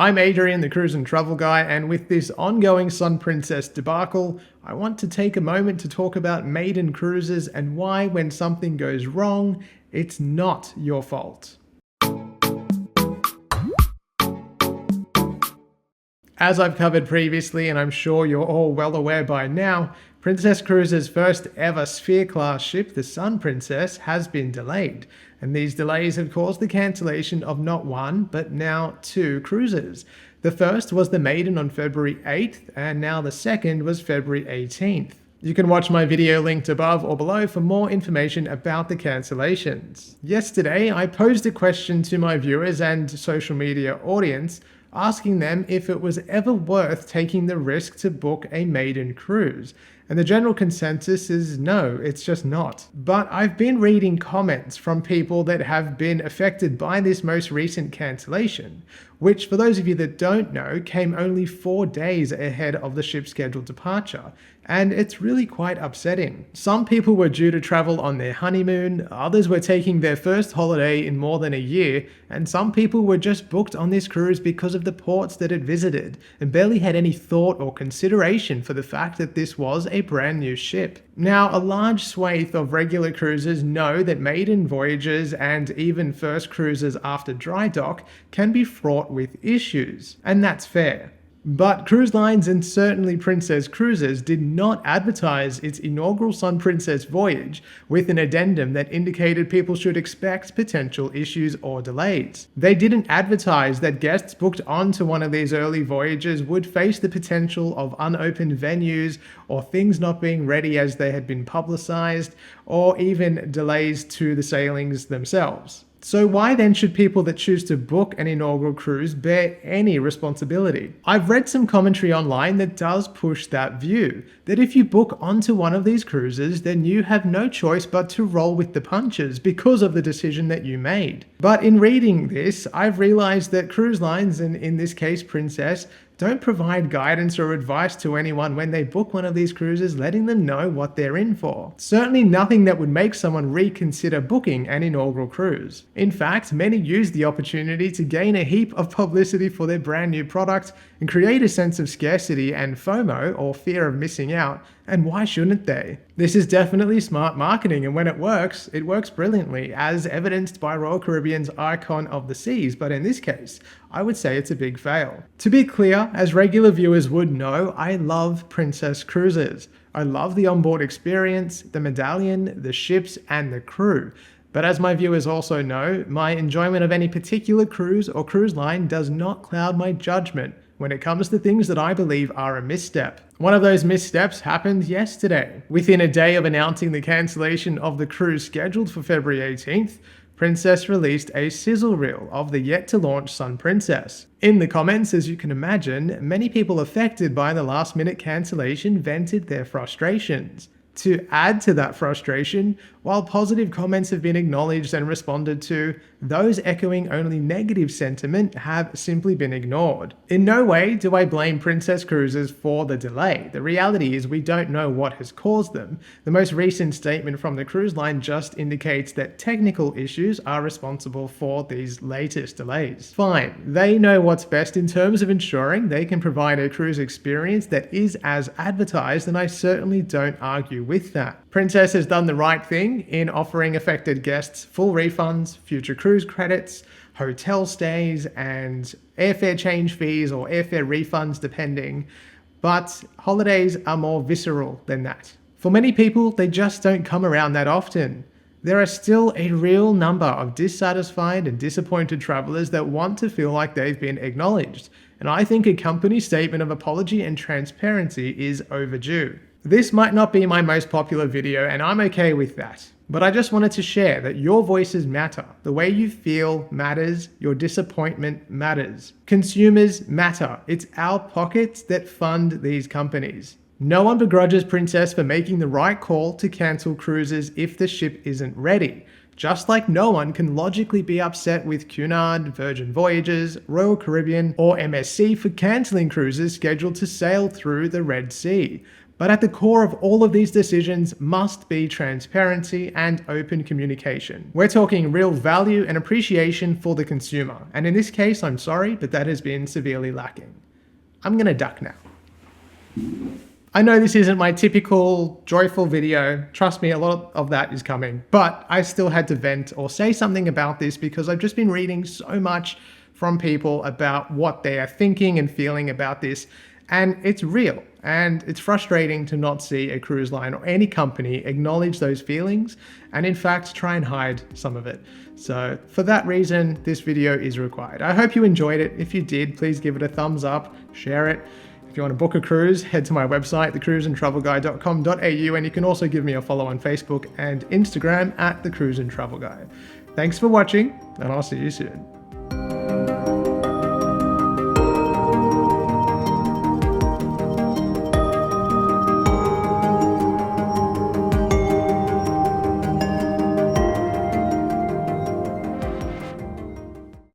I'm Adrian, the cruise and travel guy, and with this ongoing Sun Princess debacle, I want to take a moment to talk about Maiden cruises and why when something goes wrong, it's not your fault. As I've covered previously, and I'm sure you're all well aware by now, Princess Cruises' first ever Sphere-class ship, the Sun Princess, has been delayed, and these delays have caused the cancellation of not one, but now two cruises. The first was the Maiden on February 8th, and now the second was February 18th. You can watch my video linked above or below for more information about the cancellations. Yesterday, I posed a question to my viewers and social media audience, asking them if it was ever worth taking the risk to book a Maiden cruise. And the general consensus is no, it's just not. But I've been reading comments from people that have been affected by this most recent cancellation, which, for those of you that don't know, came only 4 days ahead of the ship's scheduled departure. And it's really quite upsetting. Some people were due to travel on their honeymoon, others were taking their first holiday in more than a year, and some people were just booked on this cruise because of the ports that it visited, and barely had any thought or consideration for the fact that this was a brand new ship. Now, a large swathe of regular cruisers know that maiden voyages and even first cruises after dry dock can be fraught with issues, and that's fair. But cruise lines, and certainly Princess Cruises, did not advertise its inaugural Sun Princess voyage with an addendum that indicated people should expect potential issues or delays. They didn't advertise that guests booked onto one of these early voyages would face the potential of unopened venues or things not being ready as they had been publicized, or even delays to the sailings themselves. So why then should people that choose to book an inaugural cruise bear any responsibility? I've read some commentary online that does push that view, that if you book onto one of these cruises, then you have no choice but to roll with the punches because of the decision that you made. But in reading this, I've realized that cruise lines, and in this case Princess, don't provide guidance or advice to anyone when they book one of these cruises, letting them know what they're in for. Certainly nothing that would make someone reconsider booking an inaugural cruise. In fact, many use the opportunity to gain a heap of publicity for their brand new product and create a sense of scarcity and FOMO, or fear of missing out, and why shouldn't they? This is definitely smart marketing, and when it works brilliantly, as evidenced by Royal Caribbean's Icon of the Seas, but in this case, I would say it's a big fail. To be clear, as regular viewers would know, I love Princess Cruises. I love the onboard experience, the medallion, the ships, and the crew. But as my viewers also know, my enjoyment of any particular cruise or cruise line does not cloud my judgment when it comes to things that I believe are a misstep. One of those missteps happened yesterday. Within a day of announcing the cancellation of the cruise scheduled for February 18th, Princess released a sizzle reel of the yet-to-launch Sun Princess. In the comments, as you can imagine, many people affected by the last-minute cancellation vented their frustrations. To add to that frustration, while positive comments have been acknowledged and responded to, those echoing only negative sentiment have simply been ignored. In no way do I blame Princess Cruises for the delay. The reality is we don't know what has caused them. The most recent statement from the cruise line just indicates that technical issues are responsible for these latest delays. Fine, they know what's best in terms of ensuring they can provide a cruise experience that is as advertised, and I certainly don't argue with that. Princess has done the right thing in offering affected guests full refunds, future cruise credits, hotel stays, and airfare change fees or airfare refunds depending, but holidays are more visceral than that. For many people, they just don't come around that often. There are still a real number of dissatisfied and disappointed travelers that want to feel like they've been acknowledged, and I think a company statement of apology and transparency is overdue. This might not be my most popular video, and I'm okay with that. But I just wanted to share that your voices matter. The way you feel matters. Your disappointment matters. Consumers matter. It's our pockets that fund these companies. No one begrudges Princess for making the right call to cancel cruises if the ship isn't ready. Just like no one can logically be upset with Cunard, Virgin Voyages, Royal Caribbean, or MSC for cancelling cruises scheduled to sail through the Red Sea. But at the core of all of these decisions must be transparency and open communication. We're talking real value and appreciation for the consumer. And in this case, I'm sorry, but that has been severely lacking. I'm gonna duck now. I know this isn't my typical joyful video. Trust me, a lot of that is coming, but I still had to vent or say something about this because I've just been reading so much from people about what they are thinking and feeling about this. And it's real, and it's frustrating to not see a cruise line or any company acknowledge those feelings and in fact try and hide some of it. So for that reason, this video is required. I hope you enjoyed it. If you did, please give it a thumbs up, share it. If you want to book a cruise, head to my website, thecruiseandtravelguy.com.au, and you can also give me a follow on Facebook and Instagram at thecruiseandtravelguy. Thanks for watching, and I'll see you soon.